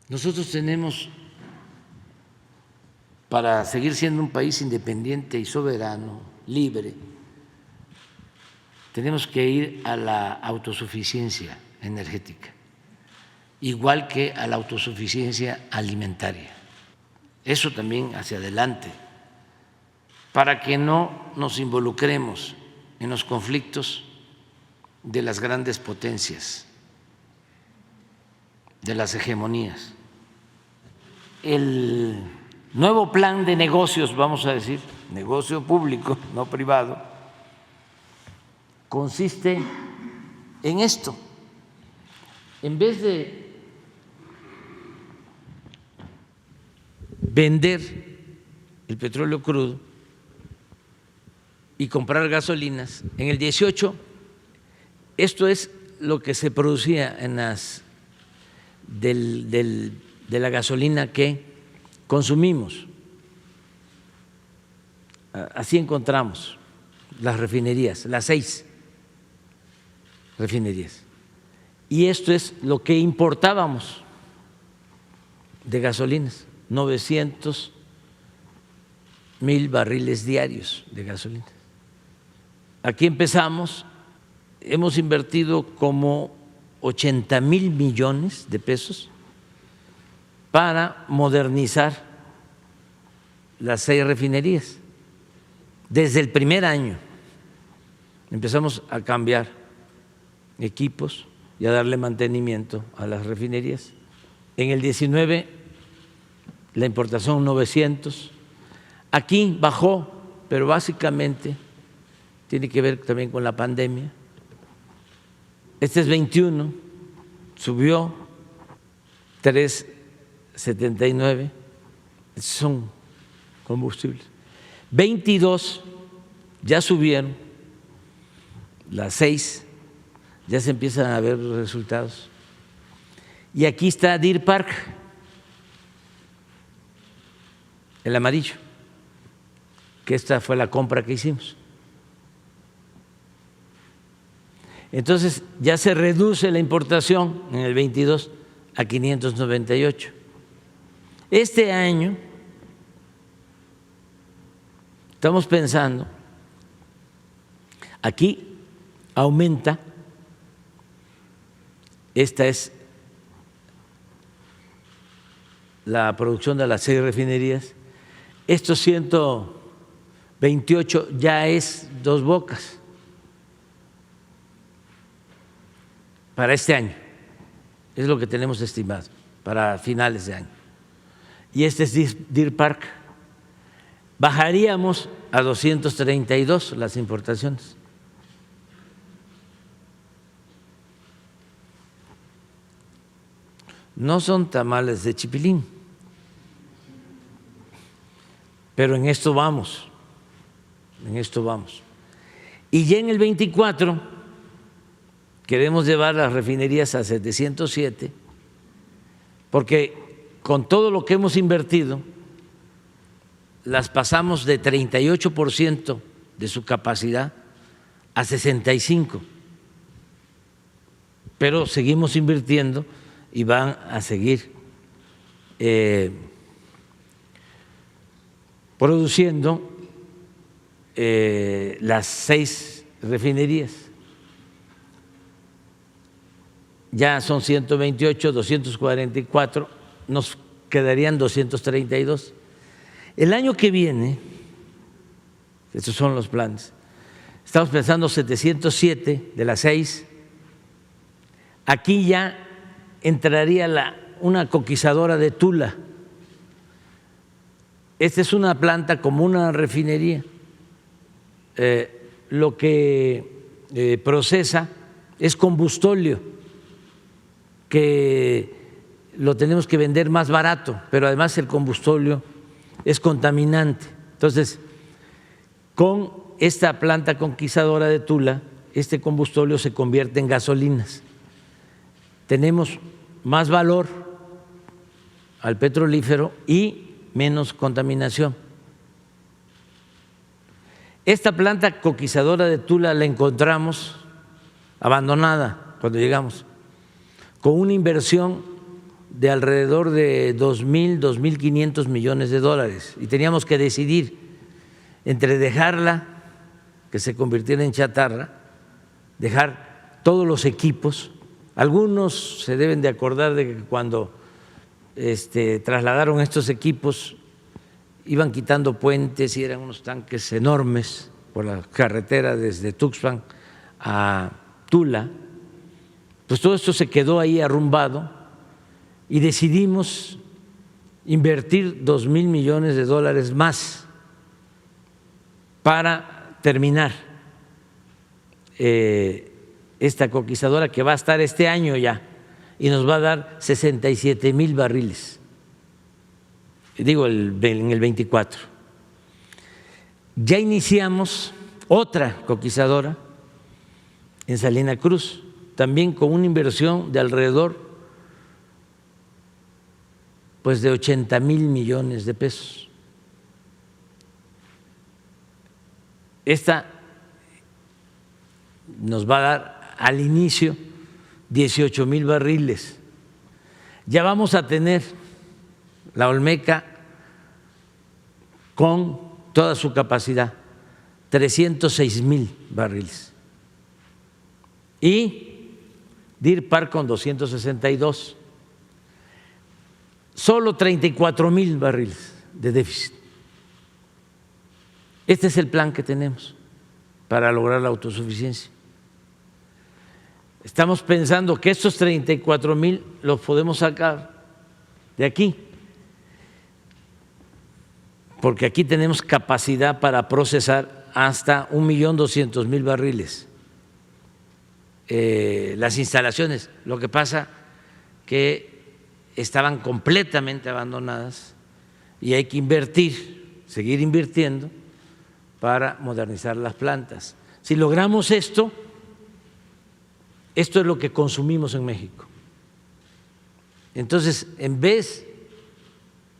Nosotros tenemos, para seguir siendo un país independiente y soberano, libre, tenemos que ir a la autosuficiencia energética, igual que a la autosuficiencia alimentaria. Eso también hacia adelante, para que no nos involucremos en los conflictos de las grandes potencias, de las hegemonías. El nuevo plan de negocios, vamos a decir, negocio público, no privado, consiste en esto. En vez de vender el petróleo crudo y comprar gasolinas, en el 18, esto es lo que se producía en las de la gasolina que consumimos. Así encontramos las refinerías, las 6 refinerías. Y esto es lo que importábamos de gasolinas, 900,000 barriles diarios de gasolina. Aquí empezamos, hemos invertido como 80,000 millones de pesos para modernizar las 6 refinerías. Desde el primer año empezamos a cambiar equipos y a darle mantenimiento a las refinerías. En el 19 la importación 900. Aquí bajó, pero básicamente tiene que ver también con la pandemia. Este es 21, subió 3,79, esos son combustibles. 22 ya subieron, las 6 ya se empiezan a ver los resultados. Y aquí está Deer Park, el amarillo, que esta fue la compra que hicimos. Entonces ya se reduce la importación en el 22 a 598. Este año estamos pensando, aquí aumenta, esta es la producción de las 6 refinerías, estos 128 ya es Dos Bocas para este año, es lo que tenemos estimado para finales de año. Y este es Deer Park. Bajaríamos a 232 las importaciones. No son tamales de chipilín, pero en esto vamos, Y ya en el 24 queremos llevar las refinerías a 707, porque con todo lo que hemos invertido, las pasamos de 38% de su capacidad a 65%, pero seguimos invirtiendo y van a seguir produciendo las 6 refinerías. Ya son 128, 244, nos quedarían 232. El año que viene, estos son los planes, estamos pensando 707 de las 6. Aquí ya entraría una coquizadora de Tula. Esta es una planta como una refinería. Lo que procesa es combustóleo, que lo tenemos que vender más barato, pero además el combustóleo es contaminante. Entonces, con esta planta conquistadora de Tula, este combustóleo se convierte en gasolinas. Tenemos más valor al petrolífero y menos contaminación. Esta planta coquizadora de Tula la encontramos abandonada cuando llegamos, con una inversión de alrededor de 2.000, 2.500 millones de dólares y teníamos que decidir entre dejarla, que se convirtiera en chatarra, dejar todos los equipos. Algunos se deben de acordar de que cuando trasladaron estos equipos iban quitando puentes y eran unos tanques enormes por la carretera desde Tuxpan a Tula. Pues todo esto se quedó ahí arrumbado y decidimos invertir 2.000 millones de dólares más para terminar esta coquizadora que va a estar este año ya y nos va a dar 67,000 barriles, digo en el 24. Ya iniciamos otra coquizadora en Salina Cruz, también con una inversión de alrededor pues de 80,000 millones de pesos. Esta nos va a dar al inicio 18,000 barriles. Ya vamos a tener la Olmeca con toda su capacidad, 306,000 barriles. Y Deer Park con 262, solo 34,000 barriles de déficit. Este es el plan que tenemos para lograr la autosuficiencia. Estamos pensando que estos 34,000 los podemos sacar de aquí, porque aquí tenemos capacidad para procesar hasta 1,200,000 barriles. Las instalaciones, lo que pasa que estaban completamente abandonadas y hay que invertir, seguir invirtiendo para modernizar las plantas. Si logramos esto es lo que consumimos en México. Entonces, en vez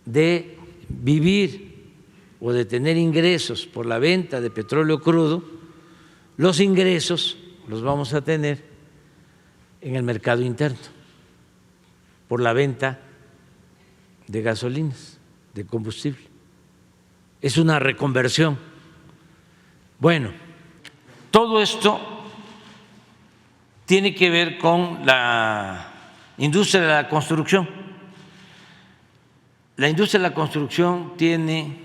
de vivir o de tener ingresos por la venta de petróleo crudo, los ingresos los vamos a tener en el mercado interno, por la venta de gasolinas, de combustible. Es una reconversión. Bueno, todo esto tiene que ver con la industria de la construcción. La industria de la construcción tiene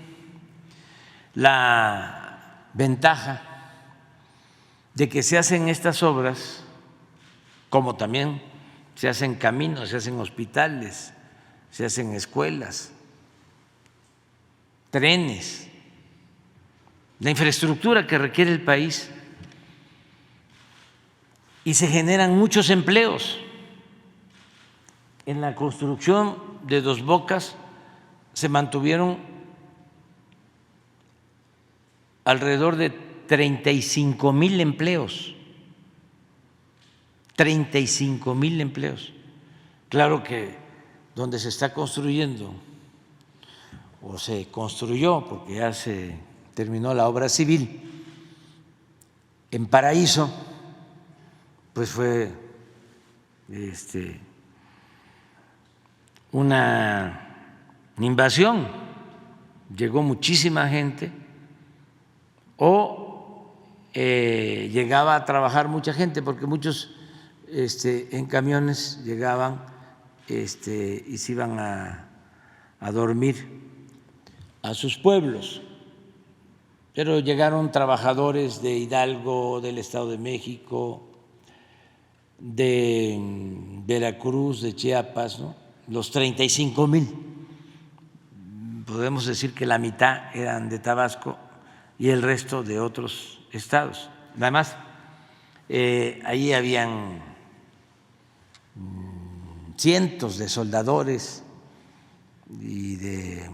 la ventaja de que se hacen estas obras, como también se hacen caminos, se hacen hospitales, se hacen escuelas, trenes, la infraestructura que requiere el país, y se generan muchos empleos. En la construcción de Dos Bocas se mantuvieron alrededor de 35,000 empleos, 35,000 empleos. Claro que donde se está construyendo o se construyó, porque ya se terminó la obra civil, en Paraíso, pues fue una invasión, llegó muchísima gente o llegaba a trabajar mucha gente, porque muchos en camiones llegaban y se iban a dormir a sus pueblos, pero llegaron trabajadores de Hidalgo, del Estado de México, de Veracruz, de Chiapas, ¿no? Los 35,000, podemos decir que la mitad eran de Tabasco y el resto de otros estados. Además, ahí habían cientos de soldadores y de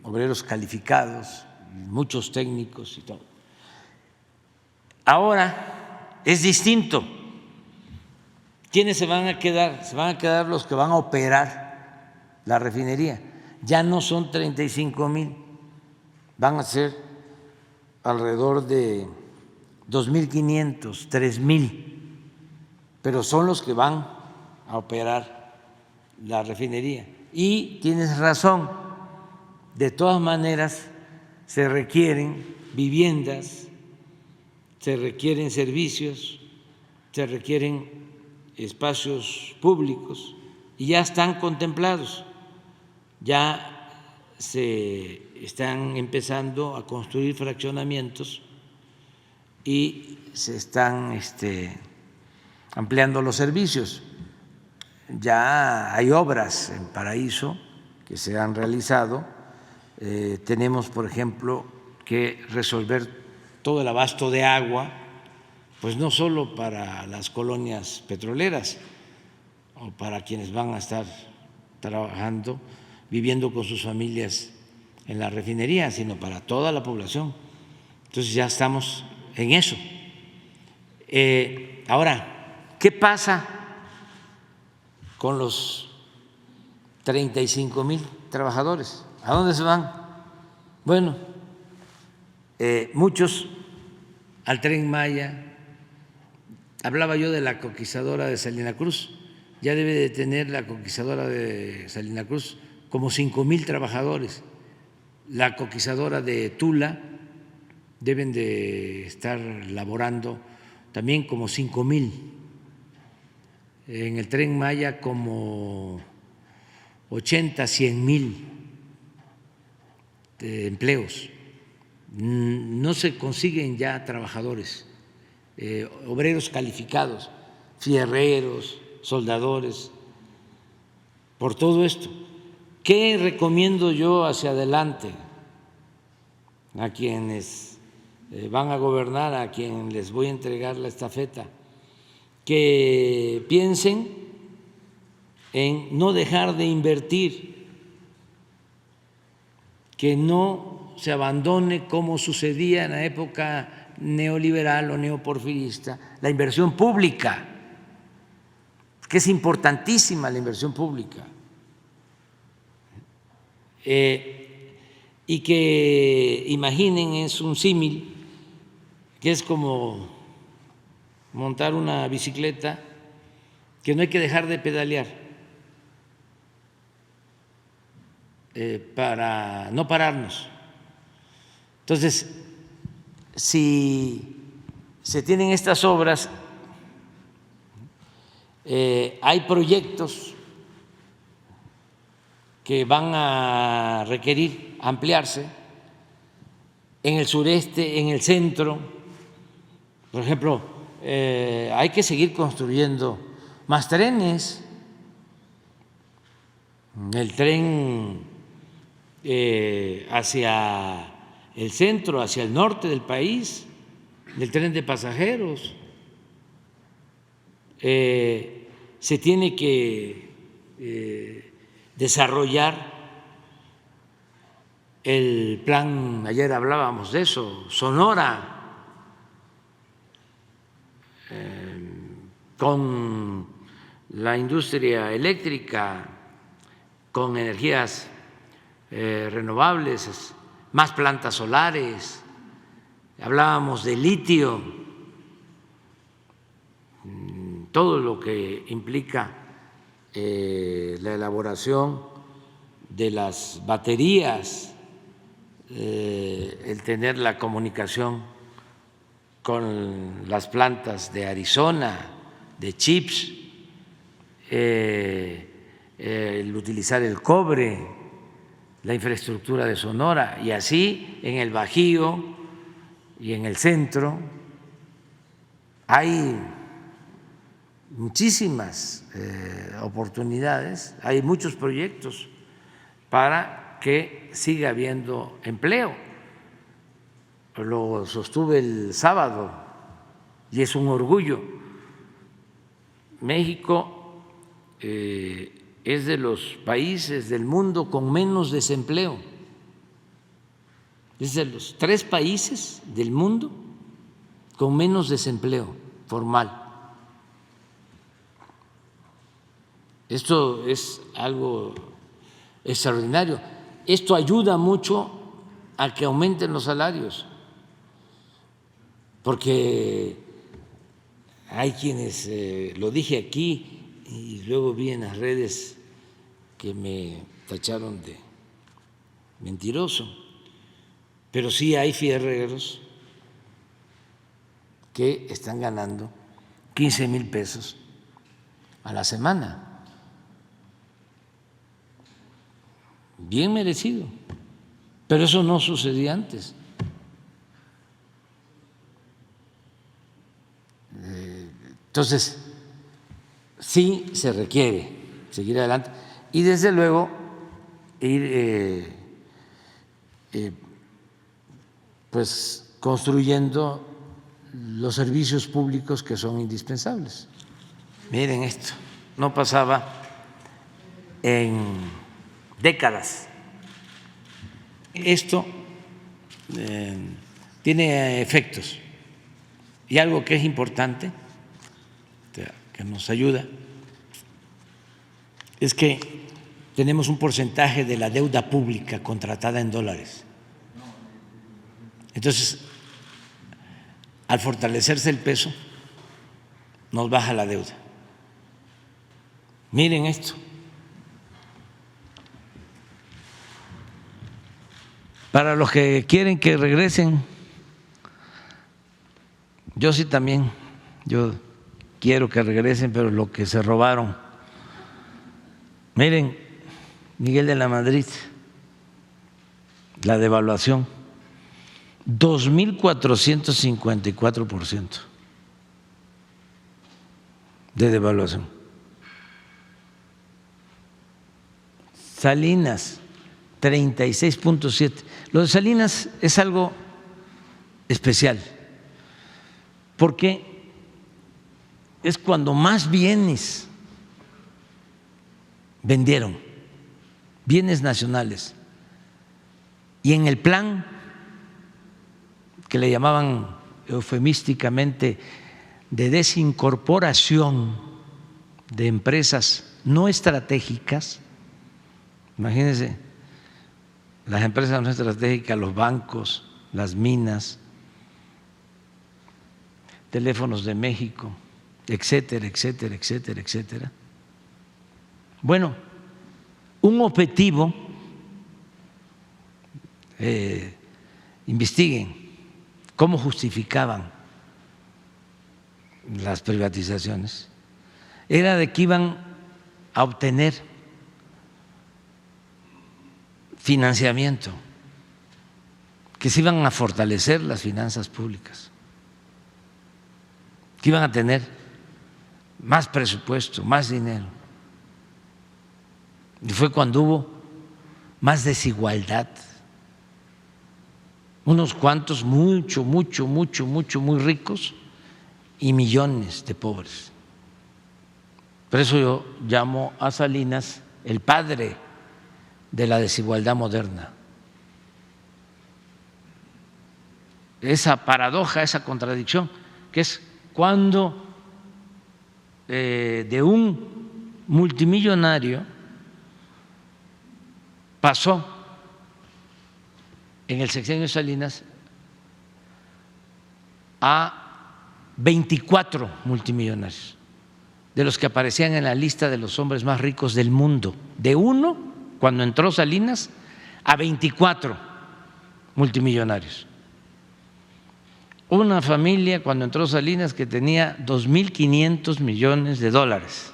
obreros calificados, muchos técnicos y todo. Ahora es distinto. ¿Quiénes se van a quedar? Se van a quedar los que van a operar la refinería. Ya no son 35,000, van a ser alrededor de 2,500, 3,000, pero son los que van a operar la refinería. Y tienes razón, de todas maneras se requieren viviendas, se requieren servicios, se requieren espacios públicos y ya están contemplados, ya se están empezando a construir fraccionamientos y se están ampliando los servicios. Ya hay obras en Paraíso que se han realizado. Tenemos, por ejemplo, que resolver todo el abasto de agua, pues no solo para las colonias petroleras o para quienes van a estar trabajando, viviendo con sus familias en la refinería, sino para toda la población. Entonces ya estamos en eso. Ahora, ¿qué pasa con los 35,000 trabajadores? ¿A dónde se van? Bueno, muchos al Tren Maya. Hablaba yo de la conquistadora de Salina Cruz. Ya debe de tener la conquistadora de Salina Cruz como 5,000 trabajadores. La conquistadora de Tula deben de estar laborando también como 5,000. En el Tren Maya como 80, 100,000 empleos. No se consiguen ya trabajadores, obreros calificados, fierreros, soldadores, por todo esto. ¿Qué recomiendo yo hacia adelante a quienes van a gobernar, a quienes les voy a entregar la estafeta? Que piensen en no dejar de invertir, que no se abandone como sucedía en la época neoliberal o neoporfirista, la inversión pública, que es importantísima la inversión pública, y que imaginen, es un símil, que es como montar una bicicleta, que no hay que dejar de pedalear para no pararnos. Entonces, si se tienen estas obras, hay proyectos que van a requerir ampliarse en el sureste, en el centro. Por ejemplo, hay que seguir construyendo más trenes. El tren hacia el centro, hacia el norte del país, el tren de pasajeros. Se tiene que desarrollar el plan, ayer hablábamos de eso, Sonora, con la industria eléctrica, con energías renovables, más plantas solares, hablábamos de litio, todo lo que implica la elaboración de las baterías, el tener la comunicación con las plantas de Arizona, de chips, el utilizar el cobre, la infraestructura de Sonora, y así en el Bajío y en el centro hay muchísimas oportunidades, hay muchos proyectos para que siga habiendo empleo. Lo sostuve el sábado y es un orgullo. México es de los países del mundo con menos desempleo. Es de los 3 países del mundo con menos desempleo formal. Esto es algo extraordinario. Esto ayuda mucho a que aumenten los salarios, porque hay quienes, lo dije aquí y luego vi en las redes que me tacharon de mentiroso, pero sí hay fierreros que están ganando 15,000 pesos a la semana. Bien merecido, pero eso no sucedía antes. Entonces, sí se requiere seguir adelante y desde luego ir pues construyendo los servicios públicos que son indispensables. Miren esto, no pasaba en décadas. Esto tiene efectos y algo que es importante, que nos ayuda, es que tenemos un porcentaje de la deuda pública contratada en dólares. Entonces, al fortalecerse el peso, nos baja la deuda. Miren esto. Para los que quieren que regresen, yo sí también, yo quiero que regresen, pero lo que se robaron. Miren, Miguel de la Madrid, la devaluación, 2.454% de devaluación. Salinas, 36.7. Lo de Salinas es algo especial, porque es cuando más bienes vendieron, bienes nacionales, y en el plan que le llamaban eufemísticamente de desincorporación de empresas no estratégicas, imagínense, las empresas no estratégicas, los bancos, las minas, Teléfonos de México, etcétera, etcétera, etcétera, etcétera. Bueno, un objetivo, investiguen cómo justificaban las privatizaciones, era de que iban a obtener financiamiento, que se iban a fortalecer las finanzas públicas, que iban a tener más presupuesto, más dinero. Y fue cuando hubo más desigualdad, unos cuantos muy ricos y millones de pobres. Por eso yo llamo a Salinas el padre de la desigualdad moderna. Esa paradoja, esa contradicción, que es cuando de un multimillonario pasó en el sexenio de Salinas a 24 multimillonarios, de los que aparecían en la lista de los hombres más ricos del mundo. De uno, cuando entró Salinas, a 24 multimillonarios. Una familia cuando entró Salinas que tenía 2.500 millones de dólares,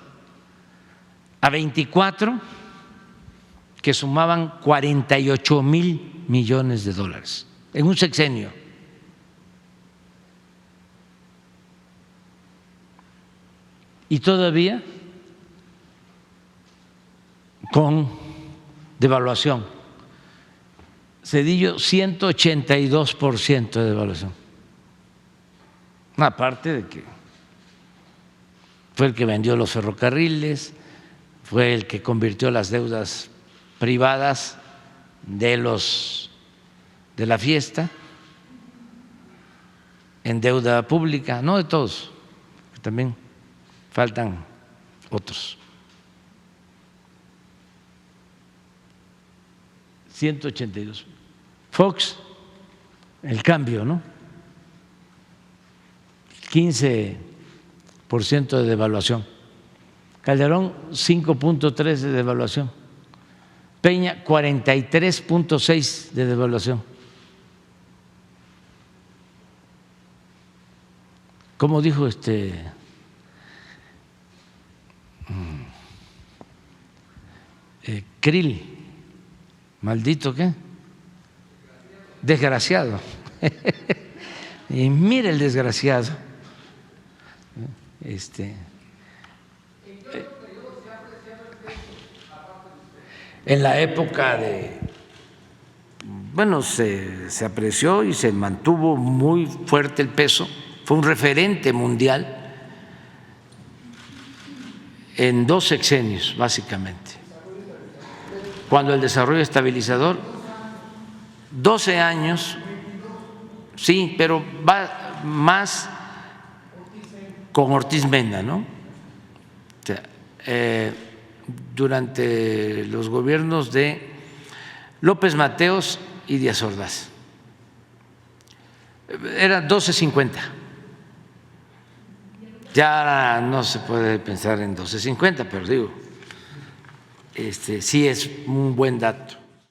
a 24 que sumaban 48,000 millones de dólares en un sexenio. Y todavía con devaluación. Zedillo, 182% de devaluación. Aparte de que fue el que vendió los ferrocarriles, fue el que convirtió las deudas privadas de la fiesta en deuda pública, no de todos, también faltan otros. 182. Fox, el cambio, ¿no? 15% de devaluación. Calderón, 5.3 de devaluación. Peña 43.6 de devaluación. ¿Cómo dijo Krill? ¿Maldito qué? Desgraciado. Y mira el desgraciado. En la época bueno, se apreció y se mantuvo muy fuerte el peso, fue un referente mundial en 2 sexenios, básicamente. Cuando el desarrollo estabilizador, 12 años, sí, pero va más con Ortiz Mena, ¿no? O sea, durante los gobiernos de López Mateos y Díaz Ordaz. Era 12.50. Ya no se puede pensar en 12.50, pero digo, sí es un buen dato.